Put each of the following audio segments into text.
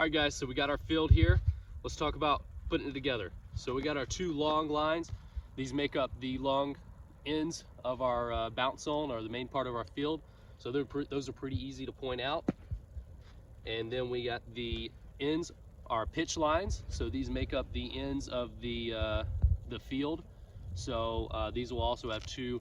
Alright guys, so we got our field here. Let's talk about putting it together. So we got our two long lines. These make up the long ends of our bounce zone, or the main part of our field. So those are pretty easy to point out. And then we got the ends, our pitch lines. So these make up the ends of the field. So these will also have two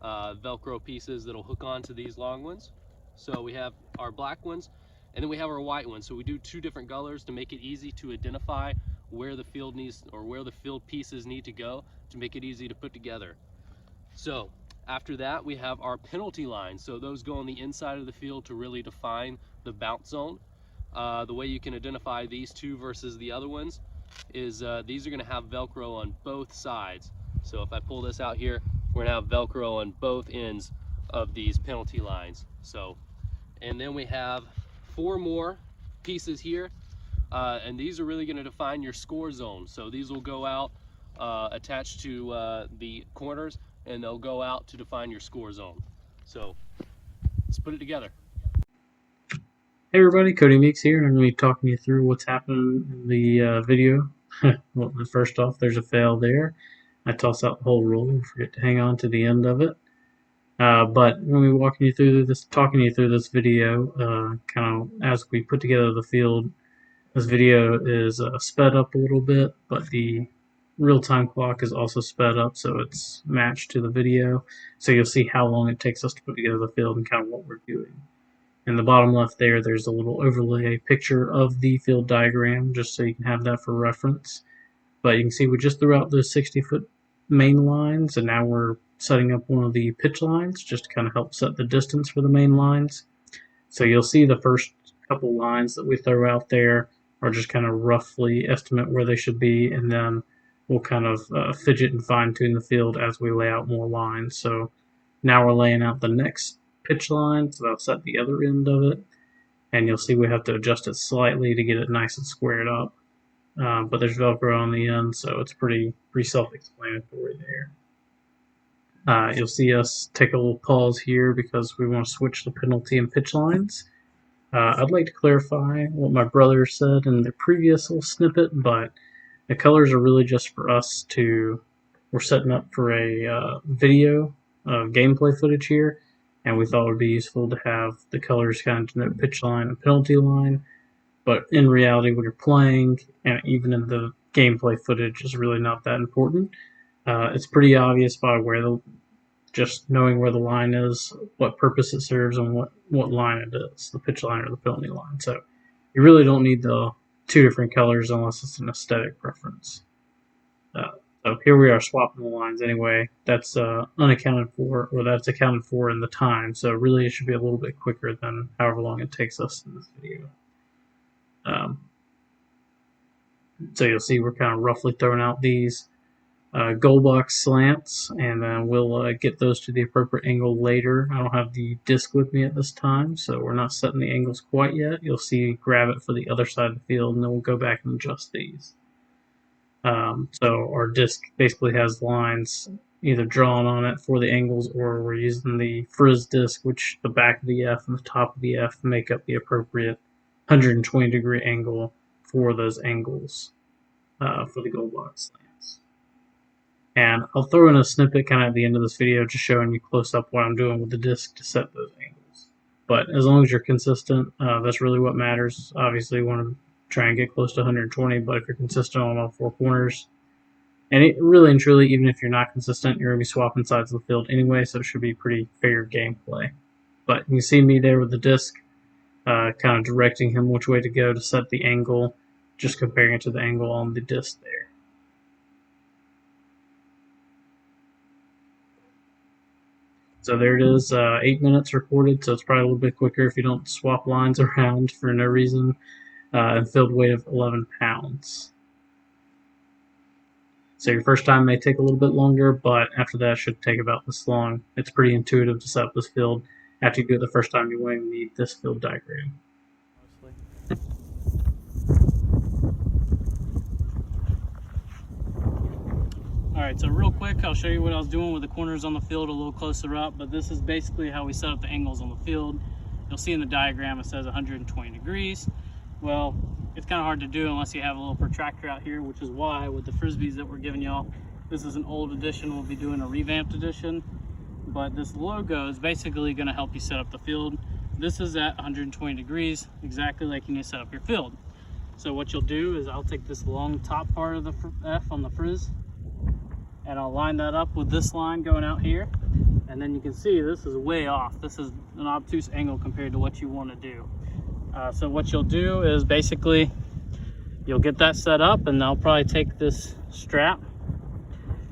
velcro pieces that'll hook onto these long ones. So we have our black ones, and then we have our white ones. So we do two different colors to make it easy to identify where the field needs, or where the field pieces need to go, to make it easy to put together. So after that, we have our penalty lines. So those go on the inside of the field to really define the bounce zone. The way you can identify these two versus the other ones is these are going to have velcro on both sides. So if I pull this out here, we're going to have velcro on both ends of these penalty lines. So, and then we have four more pieces here, and these are really going to define your score zone. So these will go out attached to the corners, and they'll go out to define your score zone. So let's put it together. Hey everybody, Cody Meeks here, and I'm going to be talking you through what's happening in the video. Well, first off, there's a fail there. I toss out the whole roll and forget to hang on to the end of it. But when we talking you through this video, kind of as we put together the field, this video is sped up a little bit, but the real-time clock is also sped up, so it's matched to the video. So you'll see how long it takes us to put together the field and kind of what we're doing. In the bottom left there's a little overlay picture of the field diagram, just so you can have that for reference. But you can see we just threw out those 60-foot main lines, and now we're setting up one of the pitch lines just to kind of help set the distance for the main lines. So you'll see the first couple lines that we throw out there are just kind of roughly estimate where they should be, and then we'll kind of fidget and fine-tune the field as we lay out more lines. So now we're laying out the next pitch line, so that'll set the other end of it, and you'll see we have to adjust it slightly to get it nice and squared up. But there's velcro on the end, so it's pretty self-explanatory there. You'll see us take a little pause here because we want to switch the penalty and pitch lines. I'd like to clarify what my brother said in the previous little snippet, but the colors are really just for us we're setting up for a video of gameplay footage here, and we thought it would be useful to have the colors kind of denote pitch line and penalty line. But in reality, when you're playing, and even in the gameplay footage, is really not that important. It's pretty obvious by just knowing where the line is, what purpose it serves, and what line it is, the pitch line or the penalty line. So you really don't need the two different colors unless it's an aesthetic preference. So here we are swapping the lines anyway. That's unaccounted for, or that's accounted for in the time. So really, it should be a little bit quicker than however long it takes us in this video. So you'll see we're kind of roughly throwing out these goalbox slants, and then we'll get those to the appropriate angle later. I don't have the disc with me at this time, so we're not setting the angles quite yet. You'll see grab it for the other side of the field, and then we'll go back and adjust these. So our disc basically has lines either drawn on it for the angles, or we're using the Friz disc, which the back of the F and the top of the F make up the appropriate 120-degree angle for those angles for the goalbox slants. And I'll throw in a snippet kind of at the end of this video just showing you close up what I'm doing with the disc to set those angles. But as long as you're consistent, that's really what matters. Obviously you want to try and get close to 120, but if you're consistent on all four corners, and really and truly, even if you're not consistent, you're going to be swapping sides of the field anyway, so it should be pretty fair gameplay. But you can see me there with the disc, kind of directing him which way to go to set the angle, just comparing it to the angle on the disc there. So there it is, 8 minutes recorded, so it's probably a little bit quicker if you don't swap lines around for no reason, and field weight of 11 pounds. So your first time may take a little bit longer, but after that it should take about this long. It's pretty intuitive to set up this field. After you do it the first time, you won't need this field diagram. Alright, so real quick, I'll show you what I was doing with the corners on the field a little closer up, but this is basically how we set up the angles on the field. You'll see in the diagram it says 120 degrees. Well, it's kind of hard to do unless you have a little protractor out here, which is why with the Frisbees that we're giving y'all, this is an old edition. We'll be doing a revamped edition, but this logo is basically going to help you set up the field. This is at 120 degrees, exactly like you need to set up your field. So what you'll do is I'll take this long top part of the F on the Friz, and I'll line that up with this line going out here. And then you can see this is way off. This is an obtuse angle compared to what you want to do. So what you'll do is basically you'll get that set up, and I'll probably take this strap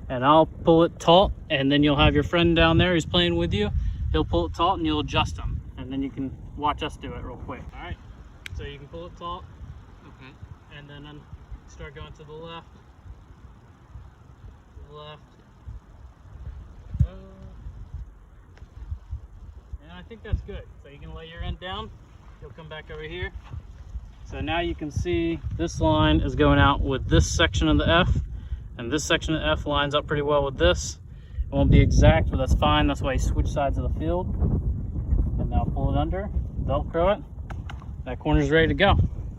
and I'll pull it taut, and then you'll have your friend down there who's playing with you. He'll pull it taut and you'll adjust them, and then you can watch us do it real quick. All right, so you can pull it taut. Okay. And then start going to the left. And I think that's good. So you can lay your end down. You'll come back over here. So now you can see this line is going out with this section of the F, and this section of the F lines up pretty well with this. It won't be exact, but that's fine. That's why you switch sides of the field. And now pull it under, Velcro it. That corner's ready to go.